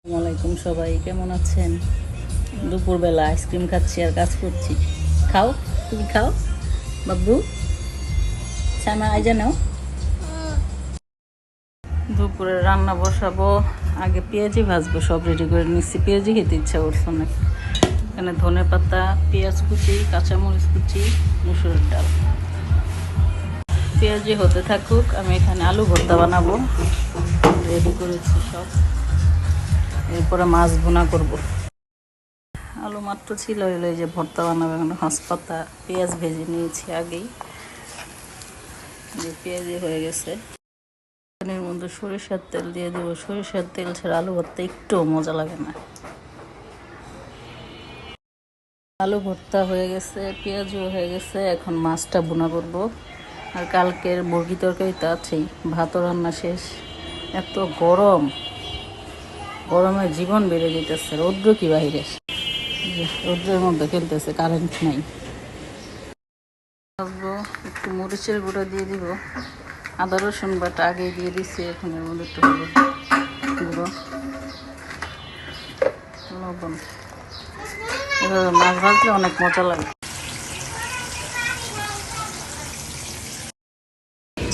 আসসালামাইকুম, সবাই কেমন আছেন? দুপুরবেলা আইসক্রিম খাচ্ছি আর কাজ করছি। খাও, তুমি খাও বাবু। সানা আইজা নাও। দুপুরে রান্না বসাবো। আগে পেঁয়াজি ভাজবো, সব রেডি করে নিচ্ছি। পেঁয়াজি খেতে ইচ্ছা করছে না। এখানে ধনে পাতা, পেঁয়াজ কুচি, কাঁচামরিচ কুচি, মুসুরের ডাল। পেঁয়াজি হতে থাকুক, আমি এখানে আলু ভর্তা বানাবো। রেডি করেছি সব। এরপরে মাছ ভুনা করবো। আলু মাত্র ছিল, এলো এই যে ভর্তা বানাবে। এখন পাতা পেঁয়াজ ভেজে নিয়েছি আগেই, যে পেঁয়াজি হয়ে গেছে। এর মধ্যে সরিষার তেল দিয়ে দেবো। সরিষার তেল ছাড়া আলু ভর্তা একটু মজা লাগে না। আলু ভর্তা হয়ে গেছে, পেঁয়াজও হয়ে গেছে। এখন মাছটা ভুনা করব। আর কালকের মুরগি তরকারি তো আছেই। ভাতও রান্না শেষ। এত গরম, গরমে জীবন বেড়ে যেতেছে। রৌদ্র কি বাহিরে, রৌদ্রের মধ্যে খেলতেছে, কারেন্ট নাই। একটু মরিচের গুঁড়ো দিয়ে দিব। আদা রসুন বাটা আগেই দিয়ে দিচ্ছি। এখন এর মধ্যে একটু হলুদ গুঁড়ো, লবণ। এভাবে মাছ ভাজলে অনেক মজা লাগে।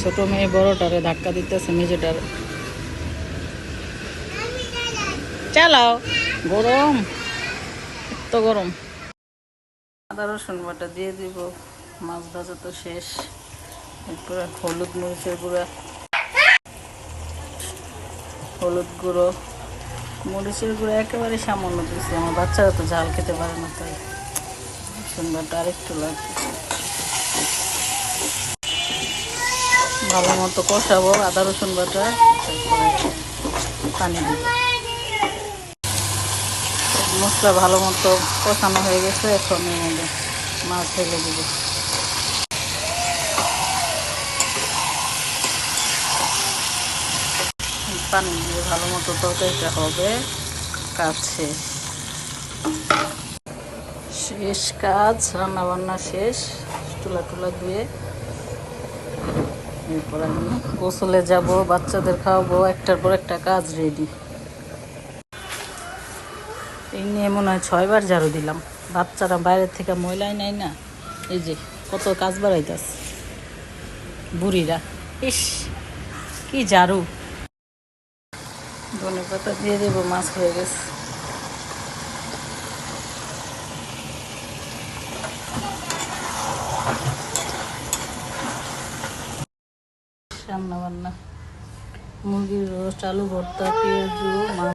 ছোট মেয়ে বড়টারে ধাক্কা দিতেছে, মেজেটারে। চালাও, গরম, এত গরম। আদা রসুন বাটা দিয়ে দিব। মাছ ভাজা তো শেষ। এরপরে হলুদ মরিচের গুঁড়া, হলুদ গুঁড়ো, মরিচের গুঁড়ো একেবারে সামান্য দিচ্ছি। আমার বাচ্চারা তো ঝাল খেতে পারে না, তাই রসুন বাটা আরেকটু লাগবে। ভালো মতো কষাবো আদা রসুন বাটা, তারপরে পানি দিব। মশলা ভালো মতো কষানো হয়ে গেছে। এখন এর মধ্যে মাছ ঢেলে দিব। পানি দিয়ে ভালো মতো তরকারিটা হবে। কাজ শেষ, শেষ কাজ। রান্না বান্না শেষ। চুলা টুলা ধুয়ে এরপর আমি গোসলে যাব, বাচ্চাদের খাওয়াবো। একটার পর একটা কাজ রেডি। এই নিয়ে মনে হয় 6বার ঝাড়ু দিলাম। বাচ্চারা বাইরের থেকে ময়লাই নেয় না, এই যে কত কাজ বাড়াইতেছে বুড়িরা। ইস, কি ঝাড়ু। ধনে পাতা দিয়ে দেবো। মাছ হয়ে গেছে। রান্না বান্না, মুরগির রোস্ট, আলু ভর্তা, পেঁয়াজু, মাছ।